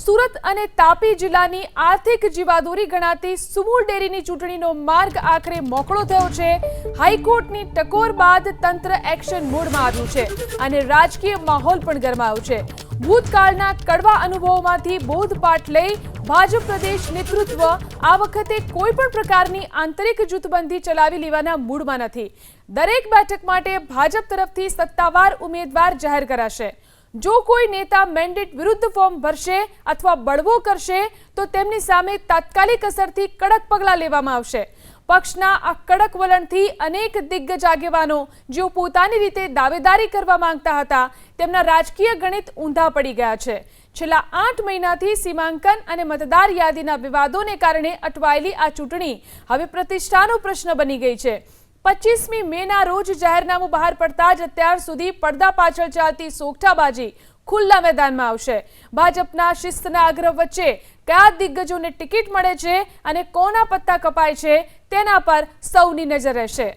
સુરત અને તાપી જિલ્લાની આર્થિક જીવાદોરી ગણાતી સુમૂલ ડેરીની ચૂંટણીનો માર્ગ આખરે મોકળો થયો છે। હાઈકોર્ટની ટકોર બાદ તંત્ર એક્શન મોડમાં આવ્યું છે અને રાજકીય માહોલ પણ ગરમાયો છે। ભૂતકાળના કડવા અનુભવોમાંથી બોધપાઠ લઈ ભાજપ પ્રદેશ નેતૃત્વ આ વખતે કોઈ પણ પ્રકારની આંતરિક જૂથબંધી ચલાવી લેવાના મૂડમાં નથી। દરેક બેઠક માટે ભાજપ તરફથી સત્તાવાર ઉમેદવાર જાહેર કરાશે। જો કોઈ નેતા મેન્ડેટ વિરુદ્ધ ફોર્મ ભરશે અથવા બળવો કરશે તો તેમની સામે તાત્કાલિક અસરથી કડક પગલાં લેવામાં આવશે। પક્ષના આ કડક વલણથી અનેક દિગ્ગજ આગેવાનો જેઓ પોતાની રીતે દાવેદારી કરવા માંગતા હતા તેમના રાજકીય ગણિત ઊંધા પડી ગયા છે। છેલ્લા 8 મહિનાથી સીમાંકન અને મતદાર યાદીના વિવાદોને કારણે અટવાયેલી આ ચૂંટણી હવે પ્રતિષ્ઠાનો પ્રશ્ન બની ગઈ છે। 25મી મેના રોજ જાહેરનામું બહાર પડતા જ અત્યાર સુધી પડદા પાછળ ચાલતી સોગઠાબાજી ખુલ્લા મેદાનમાં આવશે। ભાજપના શિસ્તના આગ્રહ વચ્ચે કયા દિગ્ગજોને ટિકિટ મળે છે અને કોના પત્તા કપાય છે તેના પર સૌની નજર રહેશે।